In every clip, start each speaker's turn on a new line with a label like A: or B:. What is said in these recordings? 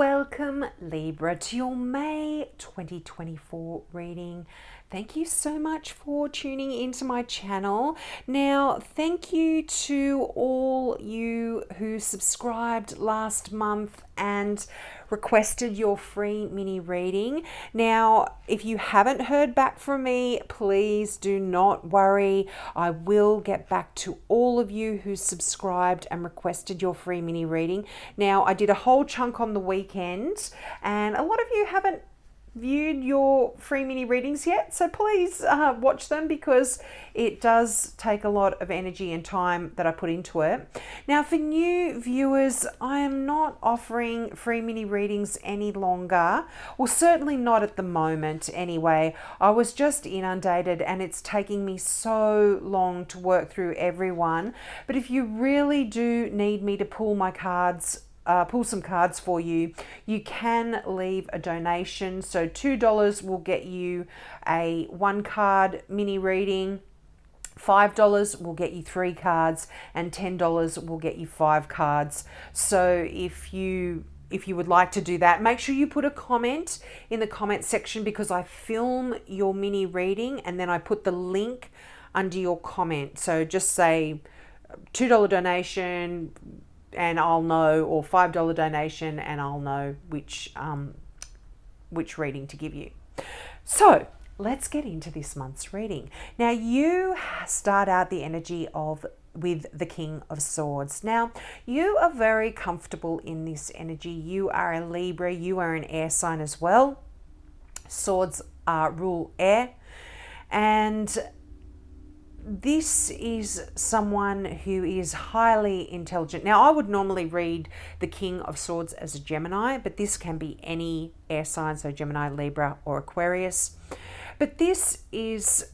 A: Welcome, Libra, to your May 2024 reading. Thank you so much for tuning into my channel. Now, thank you to all you who subscribed last month and requested your free mini reading. Now, if you haven't heard back from me, please do not worry. I will get back to all of you who subscribed and requested your free mini reading. Now, I did a whole chunk on the weekend, and a lot of you haven't viewed your free mini readings yet, so please watch them, because it does take a lot of energy and time that I put into it. Now, for new viewers, I am not offering free mini readings any longer, well, certainly not at the moment anyway. I was just inundated and it's taking me so long to work through everyone. But if you really do need me to pull my cards, pull some cards for you, you can leave a donation. So $2 will get you a 1-card mini reading, $5 will get you 3 cards, and $10 will get you 5 cards. So if you would like to do that, make sure you put a comment in the comment section, because I film your mini reading and then I put the link under your comment. So just say $2 donation and I'll know, or $5 donation and I'll know which reading to give you. So let's get into this month's reading. Now, you start out the energy with the King of Swords. Now, you are very comfortable in this energy. You are a Libra, you are an air sign as well. Swords rule air, and this is someone who is highly intelligent. Now, I would normally read the King of Swords as a Gemini, but this can be any air sign, so Gemini, Libra, or Aquarius. But this is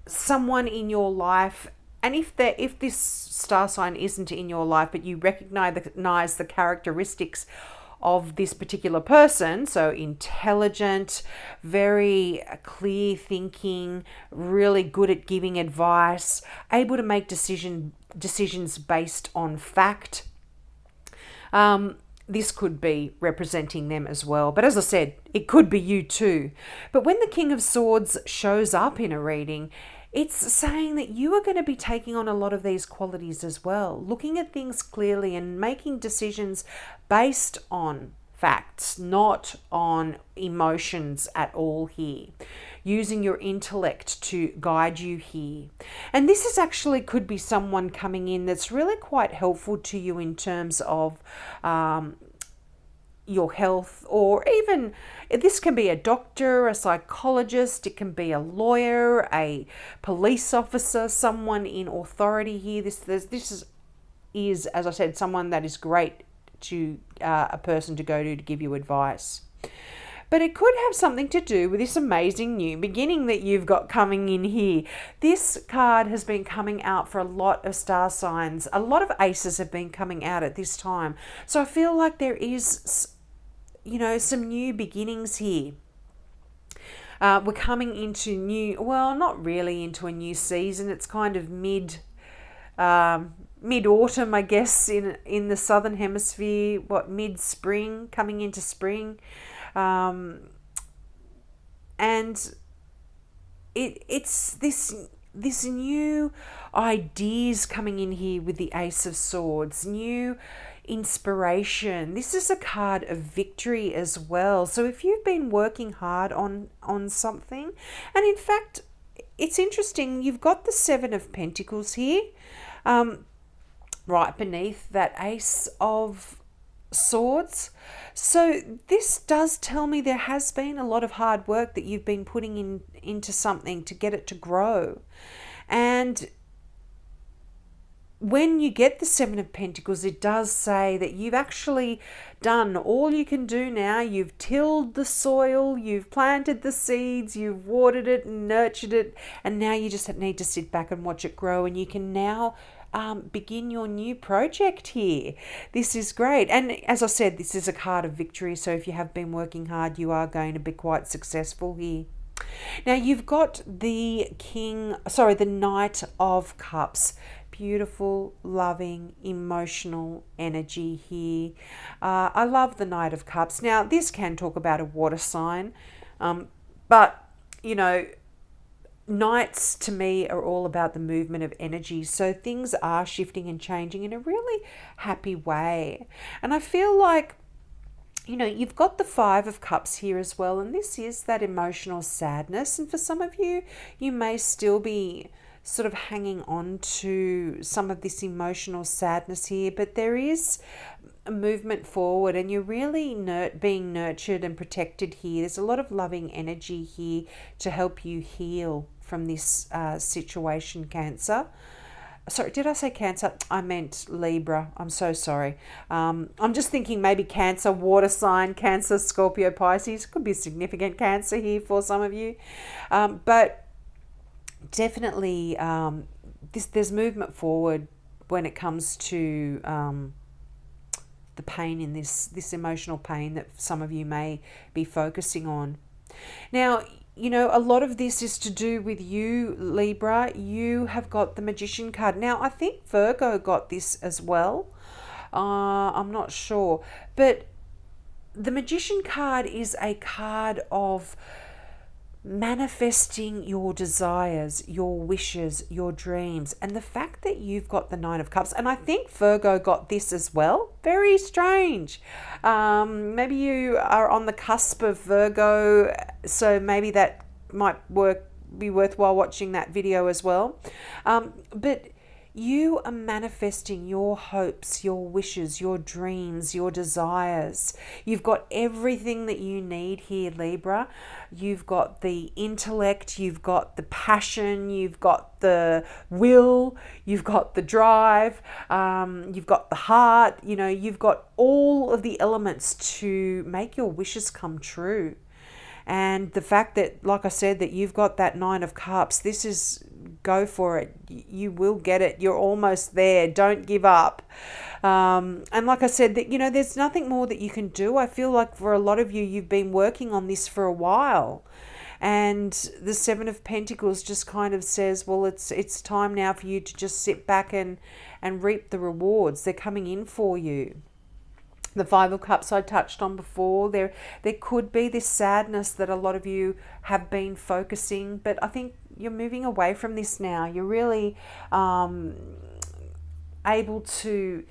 A: someone in your life, and if this star sign isn't in your life, but you recognize the characteristics of this particular person, so intelligent, very clear thinking, really good at giving advice, able to make decisions based on fact, this could be representing them as well. But as I said, it could be you too. But when the King of Swords shows up in a reading, it's saying that you are going to be taking on a lot of these qualities as well, looking at things clearly and making decisions based on facts, not on emotions at all here, using your intellect to guide you here. And this is actually could be someone coming in that's really quite helpful to you in terms of your health, or even this can be a doctor, a psychologist, it can be a lawyer, a police officer, someone in authority here. This is, as I said, someone that is great to a person to go to give you advice. But it could have something to do with this amazing new beginning that you've got coming in here. This card has been coming out for a lot of star signs. A lot of aces have been coming out at this time. So I feel like there is, some new beginnings here. We're coming into not really into a new season. It's kind of mid-autumn, I guess, in the southern hemisphere. Mid-spring, coming into spring. And it's this new ideas coming in here with the Ace of Swords, new inspiration. This is a card of victory as well. So if you've been working hard on something, and in fact, it's interesting, you've got the 7 of Pentacles here, right beneath that Ace of Swords. So this does tell me there has been a lot of hard work that you've been putting into something to get it to grow. And when you get the 7 of Pentacles, it does say that you've actually done all you can do now. You've tilled the soil, you've planted the seeds, you've watered it and nurtured it, and now you just need to sit back and watch it grow, and you can now begin your new project here. This is great. And as I said, this is a card of victory. So if you have been working hard, you are going to be quite successful here. Now you've got the Knight of Cups. beautiful, loving, emotional energy here. I love the Knight of Cups. Now, this can talk about a water sign, but, you know, Knights to me are all about the movement of energy. So things are shifting and changing in a really happy way. And I feel like, you know, you've got the Five of Cups here as well, and this is that emotional sadness. And for some of you, you may still be sort of hanging on to some of this emotional sadness here, but there is a movement forward, and you're really being nurtured and protected here. There's a lot of loving energy here to help you heal from this situation, Cancer. Sorry, did I say Cancer? I meant Libra. I'm so sorry. I'm just thinking maybe Cancer, water sign, Cancer, Scorpio, Pisces. Could be significant Cancer here for some of you. But definitely there's movement forward when it comes to the pain in this emotional pain that some of you may be focusing on. Now, you know, a lot of this is to do with you, Libra. You have got the Magician card. Now, I think Virgo got this as well. I'm not sure. But the Magician card is a card of manifesting your desires, your wishes, your dreams. And the fact that you've got the Nine of Cups, and I think Virgo got this as well, very strange. Maybe you are on the cusp of Virgo, so maybe that might be worthwhile watching that video as well. But you are manifesting your hopes, your wishes, your dreams, your desires. You've got everything that you need here, Libra. You've got the intellect, you've got the passion, you've got the will, you've got the drive, you've got the heart. You know, you've got all of the elements to make your wishes come true. And the fact that, like I said, that you've got that Nine of Cups, this is, go for it. You will get it. You're almost there. Don't give up. And like I said, that, you know, there's nothing more that you can do. I feel like for a lot of you, you've been working on this for a while. And the Seven of Pentacles just kind of says, well, it's time now for you to just sit back and reap the rewards. They're coming in for you. The Five of Cups I touched on before. There could be this sadness that a lot of you have been focusing, but I think you're moving away from this now. You're really able to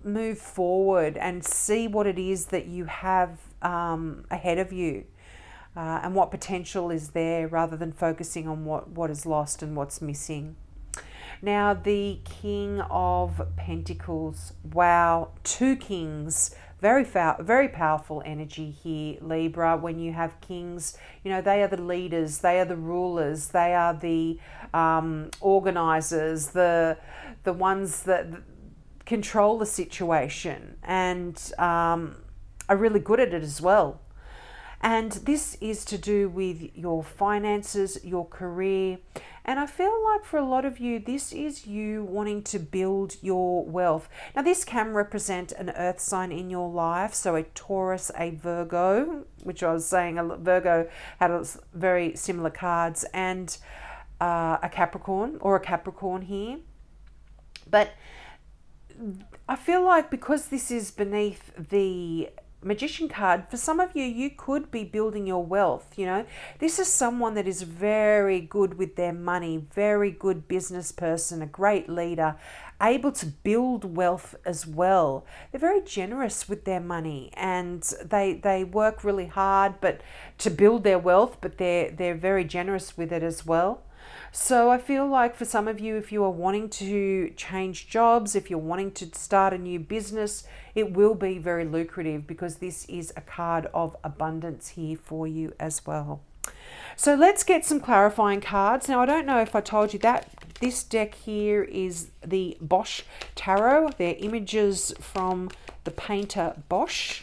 A: move forward and see what it is that you have ahead of you, and what potential is there, rather than focusing on what is lost and what's missing. Now, the King of Pentacles. Wow, two kings. Very powerful energy here, Libra. When you have kings, you know, they are the leaders, they are the rulers, they are the organizers, the ones that control the situation, and are really good at it as well. And this is to do with your finances, your career. And I feel like for a lot of you, this is you wanting to build your wealth. Now, this can represent an earth sign in your life. So a Taurus, a Virgo, which I was saying, a Virgo had very similar cards, and a Capricorn, or a Capricorn here. But I feel like because this is beneath the Magician card, for some of you, you could be building your wealth. You know, this is someone that is very good with their money, very good business person, a great leader, able to build wealth as well. They're very generous with their money, and they work really hard but to build their wealth, but they're very generous with it as well. So I feel like for some of you, if you are wanting to change jobs, if you're wanting to start a new business, it will be very lucrative, because this is a card of abundance here for you as well. So let's get some clarifying cards. Now, I don't know if I told you that this deck here is the Bosch Tarot. They're images from the painter Bosch.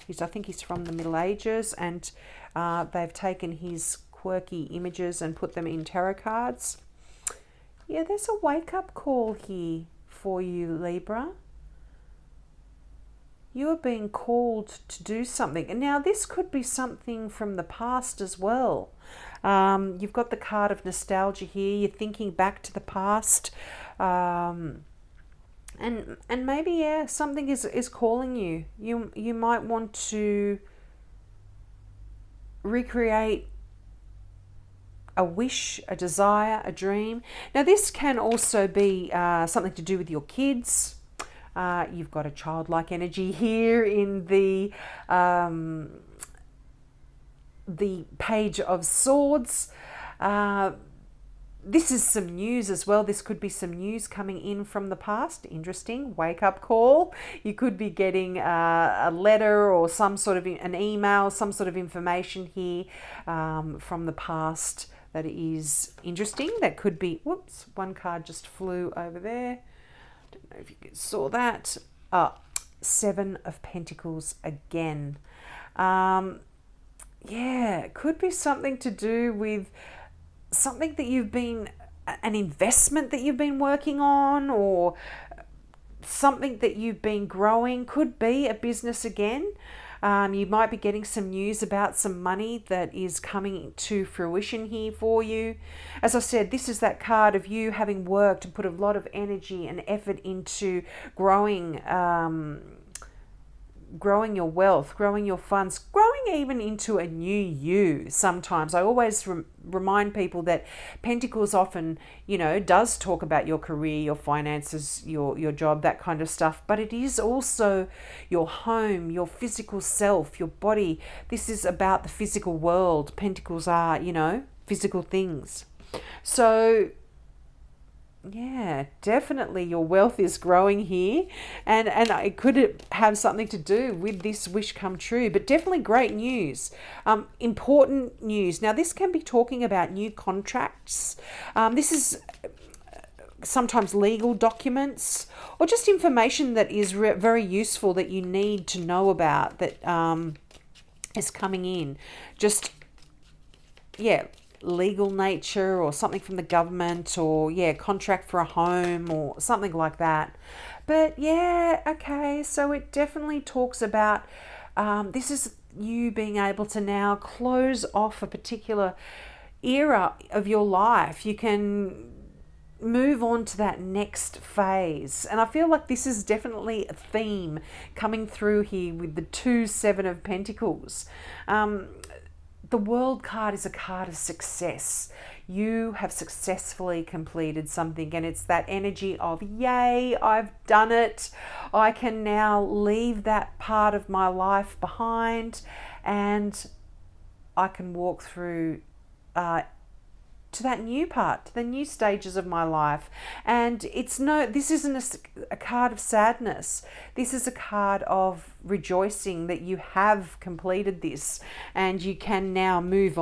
A: I think he's from the Middle Ages, and they've taken his quirky images and put them in tarot cards. Yeah, there's a wake-up call here for you, Libra. You are being called to do something. And now this could be something from the past as well. You've got the card of nostalgia here. You're thinking back to the past. And maybe, yeah, something is calling you. You might want to recreate a wish, a desire, a dream. Now, this can also be something to do with your kids. You've got a childlike energy here in the Page of Swords. This is some news as well. This could be some news coming in from the past. Interesting. Wake up call. You could be getting a letter or some sort of an email, some sort of information here from the past that is interesting. That could be, whoops, one card just flew over there. Don't know if you saw that. Seven of Pentacles again. Yeah, it could be something to do with something that you've been, an investment that you've been working on, or something that you've been growing. Could be a business again. You might be getting some news about some money that is coming to fruition here for you. As I said, this is that card of you having worked and put a lot of energy and effort into growing your wealth, growing your funds, growing even into a new you sometimes. I always remind people that Pentacles often, does talk about your career, your finances, your job, that kind of stuff. But it is also your home, your physical self, your body. This is about the physical world. Pentacles are, physical things. So yeah, definitely your wealth is growing here, and it could have something to do with this wish come true, but definitely great news, important news. Now, this can be talking about new contracts. This is sometimes legal documents or just information that is very useful that you need to know about that is coming in. Just, yeah, legal nature or something from the government, or contract for a home or something like that. But yeah, okay, so it definitely talks about this is you being able to now close off a particular era of your life. You can move on to that next phase, and I feel like this is definitely a theme coming through here with the Seven of Pentacles. The World card is a card of success. You have successfully completed something, and it's that energy of, yay, I've done it. I can now leave that part of my life behind, and I can walk through to that new part, to the new stages of my life. And this isn't a card of sadness. This is a card of rejoicing that you have completed this, and you can now move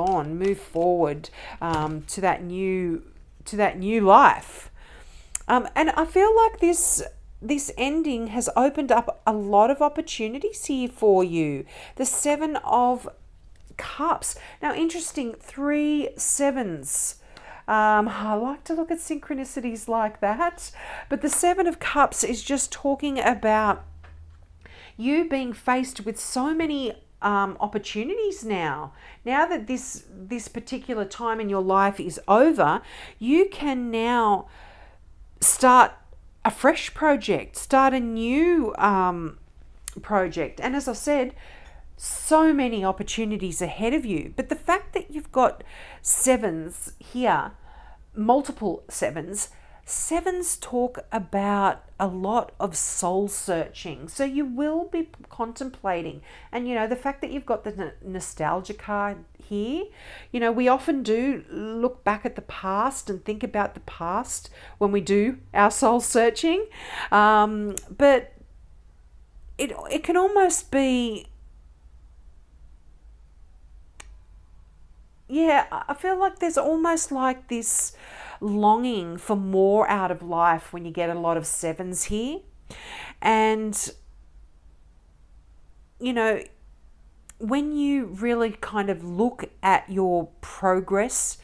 A: forward to that new life. And I feel like this ending has opened up a lot of opportunities here for you. The Seven of Cups. Now, interesting, 3 sevens. I like to look at synchronicities like that. But the Seven of Cups is just talking about you being faced with so many opportunities now. Now that this particular time in your life is over, you can now start a fresh project, start a new project. And as I said, so many opportunities ahead of you. But the fact that you've got sevens here, multiple sevens talk about a lot of soul searching. So you will be contemplating. And, the fact that you've got the nostalgia card here, we often do look back at the past and think about the past when we do our soul searching. But it can almost be, I feel like there's almost like this longing for more out of life when you get a lot of sevens here. And, when you really kind of look at your progress,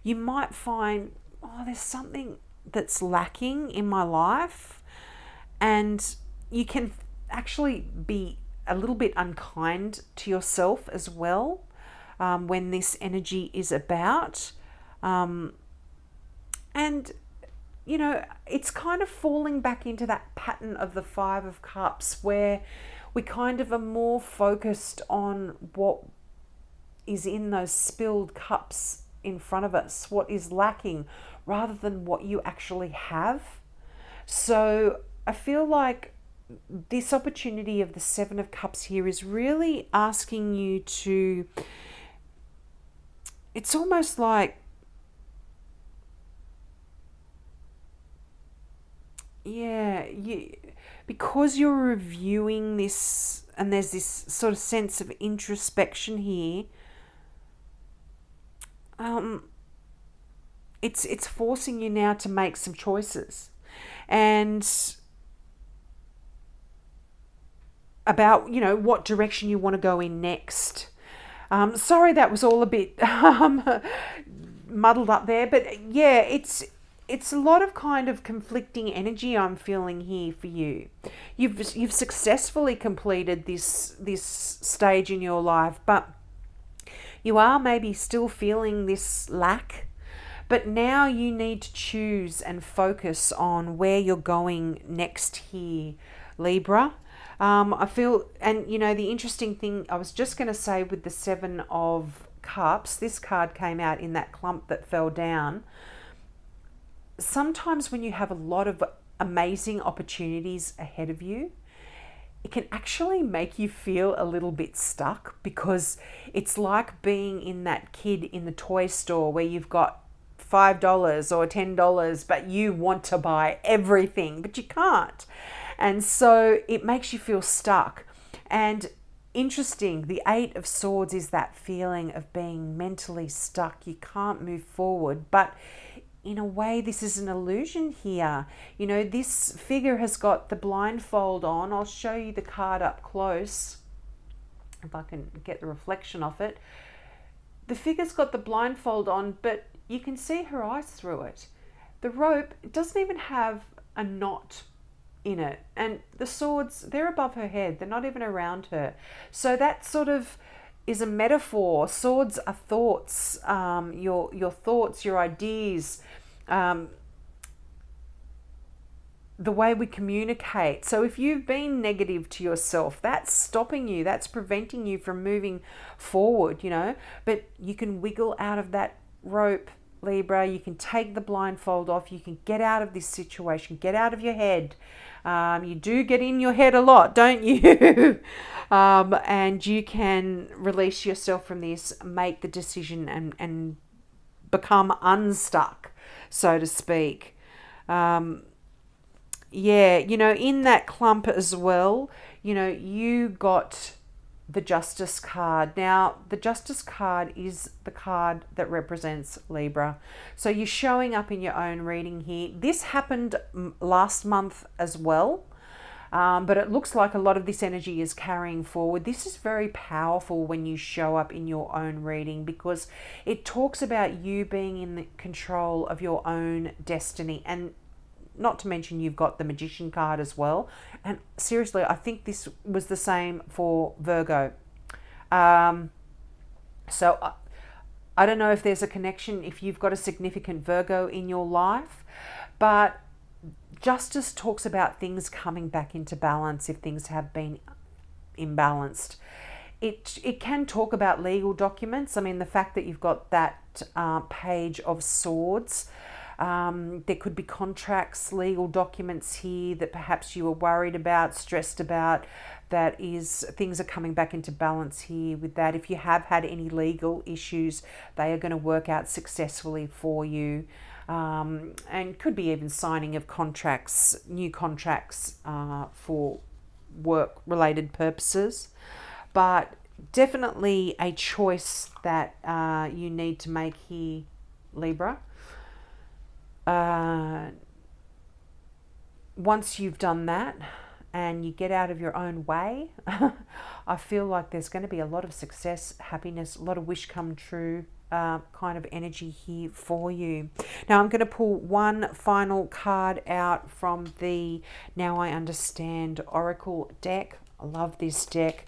A: you might find, there's something that's lacking in my life. And you can actually be a little bit unkind to yourself as well. when this energy is about. And, you know, it's kind of falling back into that pattern of the Five of Cups where we kind of are more focused on what is in those spilled cups in front of us, what is lacking, rather than what you actually have. So I feel like this opportunity of the Seven of Cups here is really asking you to, it's almost like, yeah, because you're reviewing this and there's this sort of sense of introspection here, it's forcing you now to make some choices and about, you know, what direction you want to go in next. Sorry, that was all a bit muddled up there, but yeah, it's a lot of kind of conflicting energy I'm feeling here for you. You've successfully completed this stage in your life, but you are maybe still feeling this lack. But now you need to choose and focus on where you're going next here, Libra. I feel, and you know, the interesting thing, I was just going to say with the Seven of Cups, this card came out in that clump that fell down. Sometimes when you have a lot of amazing opportunities ahead of you, it can actually make you feel a little bit stuck, because it's like being in that kid in the toy store where you've got $5 or $10, but you want to buy everything, but you can't. And so it makes you feel stuck. And interesting, the Eight of Swords is that feeling of being mentally stuck. You can't move forward, but in a way, this is an illusion here. You know, this figure has got the blindfold on. I'll show you the card up close, if I can get the reflection off it. The figure's got the blindfold on, but you can see her eyes through it. The rope, it doesn't even have a knot in it. And the swords, they're above her head. They're not even around her. So that sort of is a metaphor. Swords are thoughts, your thoughts, your ideas, the way we communicate. So if you've been negative to yourself, that's stopping you, that's preventing you from moving forward, you know. But you can wiggle out of that rope, Libra. You can take the blindfold off. You can get out of this situation, get out of your head. You do get in your head a lot, don't you? And you can release yourself from this, make the decision, and become unstuck, so to speak. Yeah, you know, in that clump as well, you know, you got the Justice card. Now, the Justice card is the card that represents Libra. So you're showing up in your own reading here. This happened last month as well, but it looks like a lot of this energy is carrying forward. This is very powerful when you show up in your own reading, because it talks about you being in the control of your own destiny. And not to mention you've got the Magician card as well. And seriously, I think this was the same for Virgo. So I don't know if there's a connection if you've got a significant Virgo in your life, but Justice talks about things coming back into balance if things have been imbalanced. It can talk about legal documents. I mean, the fact that you've got that Page of Swords, there could be contracts, legal documents here that perhaps you were worried about, stressed about. That is, things are coming back into balance here with that. If you have had any legal issues, they are going to work out successfully for you. And could be even signing of contracts, new contracts for work-related purposes. But definitely a choice that you need to make here, Libra. Once you've done that and you get out of your own way, I feel like there's going to be a lot of success, happiness, a lot of wish come true kind of energy here for you. Now I'm going to pull one final card out from the Now I Understand Oracle deck. I love this deck.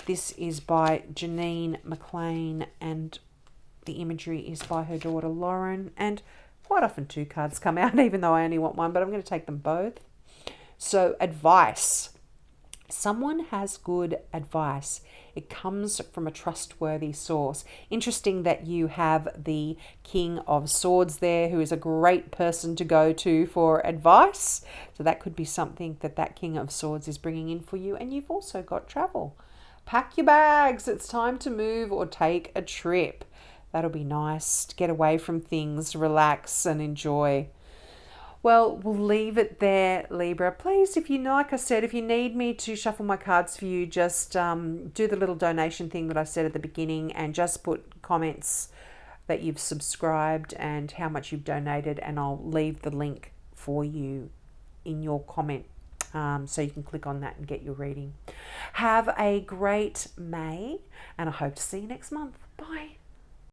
A: This is by Janine McLean, and the imagery is by her daughter Lauren. And quite often 2 cards come out, even though I only want 1, but I'm going to take them both. So, advice. Someone has good advice. It comes from a trustworthy source. Interesting that you have the King of Swords there, who is a great person to go to for advice. So that could be something that King of Swords is bringing in for you. And you've also got travel. Pack your bags. It's time to move or take a trip. That'll be nice to get away from things, relax and enjoy. Well, we'll leave it there, Libra. Please, if you know, like I said, if you need me to shuffle my cards for you, just do the little donation thing that I said at the beginning and just put comments that you've subscribed and how much you've donated, and I'll leave the link for you in your comment so you can click on that and get your reading. Have a great May, and I hope to see you next month. Bye.